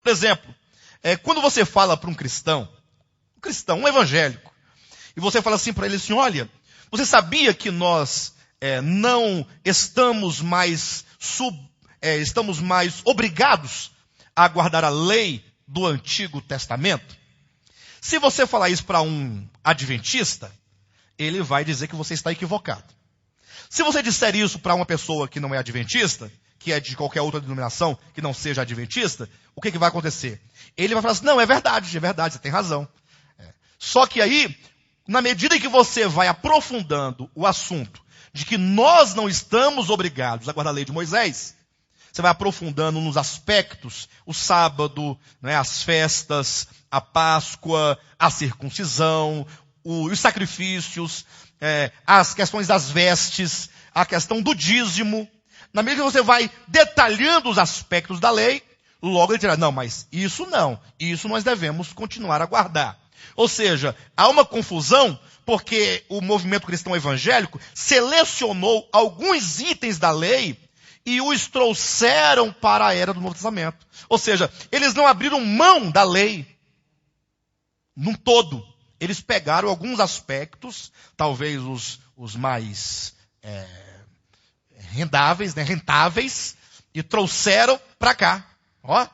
Por exemplo, quando você fala para um cristão, um evangélico, e você fala assim para ele assim, olha, você sabia que nós não estamos mais estamos mais obrigados a guardar a lei do Antigo Testamento? Se você falar isso para um adventista, ele vai dizer que você está equivocado. Se você disser isso para uma pessoa que não é adventista, que é de qualquer outra denominação que não seja adventista, o que vai acontecer? Ele vai falar assim, não, é verdade, você tem razão. Só que aí, na medida em que você vai aprofundando o assunto de que nós não estamos obrigados a guardar a lei de Moisés, você vai aprofundando nos aspectos, o sábado, as festas, a Páscoa, a circuncisão, os sacrifícios, as questões das vestes, a questão do dízimo. Na medida que você vai detalhando os aspectos da lei, logo ele dirá, não, mas isso não, isso nós devemos continuar a guardar. Ou seja, há uma confusão porque o movimento cristão evangélico selecionou alguns itens da lei e os trouxeram para a era do Novo Testamento. Ou seja, eles não abriram mão da lei num todo. Eles pegaram alguns aspectos, talvez os mais rentáveis, e trouxeram para cá. Ó.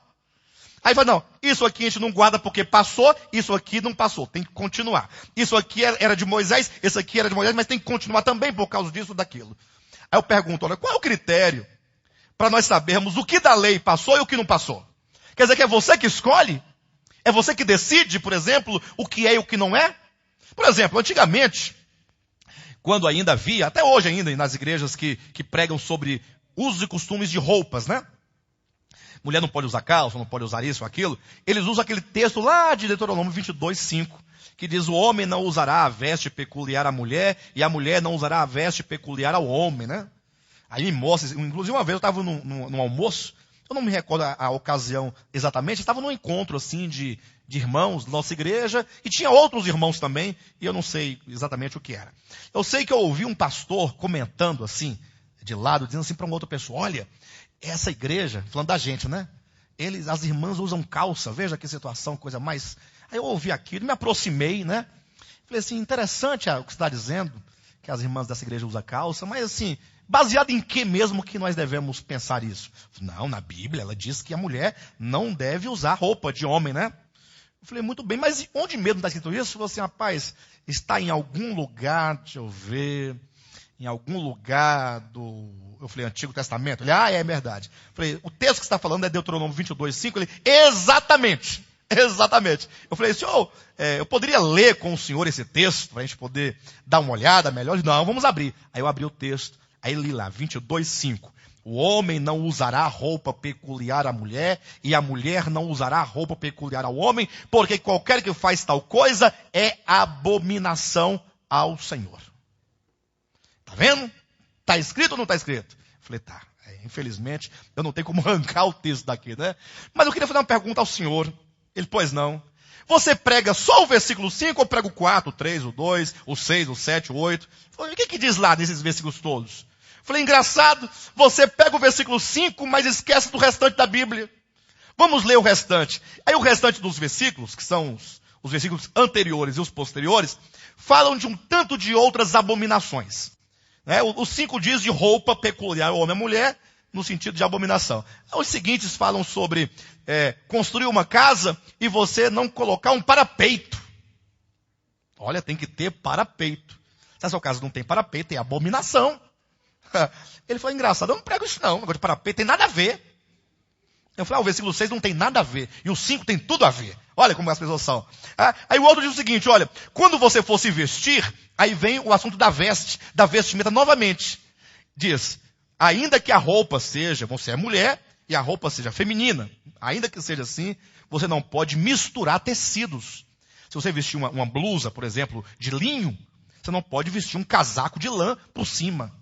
Aí fala, não, isso aqui a gente não guarda porque passou, isso aqui não passou, tem que continuar. Isso aqui era de Moisés, esse aqui era de Moisés, mas tem que continuar também por causa disso, daquilo. Aí eu pergunto, olha, qual é o critério para nós sabermos o que da lei passou e o que não passou? Quer dizer que é você que escolhe? É você que decide, por exemplo, o que é e o que não é? Por exemplo, antigamente, quando ainda havia, até hoje ainda, nas igrejas que pregam sobre usos e costumes de roupas, né? Mulher não pode usar calça, não pode usar isso ou aquilo. Eles usam aquele texto lá de Deuteronômio 22:5, que diz, o homem não usará a veste peculiar à mulher, e a mulher não usará a veste peculiar ao homem, né? Aí me mostra, inclusive uma vez eu estava num almoço, eu não me recordo a ocasião exatamente, estava num encontro assim de irmãos da nossa igreja, e tinha outros irmãos também, e eu não sei exatamente o que era. Eu sei que eu ouvi um pastor comentando assim, de lado, dizendo assim para uma outra pessoa, olha, essa igreja, falando da gente, né? As irmãs usam calça, veja que situação, coisa mais... Aí eu ouvi aquilo, me aproximei, né? Falei assim, interessante o que você está dizendo, que as irmãs dessa igreja usam calça, mas assim, baseado em que mesmo que nós devemos pensar isso? Não, na Bíblia ela diz que a mulher não deve usar roupa de homem, né? Eu falei, muito bem, mas onde mesmo está escrito isso? Você, rapaz, está em algum lugar, deixa eu ver, em algum lugar eu falei, Antigo Testamento? Ele, é verdade. Eu falei, o texto que você está falando é Deuteronômio 22:5? Ele, exatamente. Eu falei, senhor, eu poderia ler com o senhor esse texto, para a gente poder dar uma olhada melhor? Ele, não, vamos abrir. Aí eu abri o texto, aí li lá, 22:5. O homem não usará roupa peculiar à mulher, e a mulher não usará roupa peculiar ao homem, porque qualquer que faz tal coisa é abominação ao Senhor. Tá vendo? Tá escrito ou não tá escrito? Eu falei, tá. Infelizmente, eu não tenho como arrancar o texto daqui, né? Mas eu queria fazer uma pergunta ao senhor. Ele, pois não. Você prega só o versículo 5 ou prega o 4, o 3, o 2, o 6, o 7, o 8? Eu falei, o que diz lá nesses versículos todos? Eu falei, engraçado, você pega o versículo 5, mas esquece do restante da Bíblia. Vamos ler o restante. Aí o restante dos versículos, que são os versículos anteriores e os posteriores, falam de um tanto de outras abominações. Os 5 diz de roupa peculiar ao homem e à mulher, no sentido de abominação. Os seguintes falam sobre construir uma casa e você não colocar um parapeito. Olha, tem que ter parapeito. Se a sua casa não tem parapeito, tem abominação. Ele falou, engraçado, eu não prego isso não, negócio de parapeito tem nada a ver. Eu falei, o versículo 6 não tem nada a ver, e o 5 tem tudo a ver. Olha como as pessoas são. Aí o outro diz o seguinte, olha, quando você for se vestir, aí vem o assunto da vestimenta novamente. Diz, ainda que a roupa seja, você é mulher, e a roupa seja feminina, ainda que seja assim, você não pode misturar tecidos. Se você vestir uma blusa, por exemplo, de linho, você não pode vestir um casaco de lã por cima.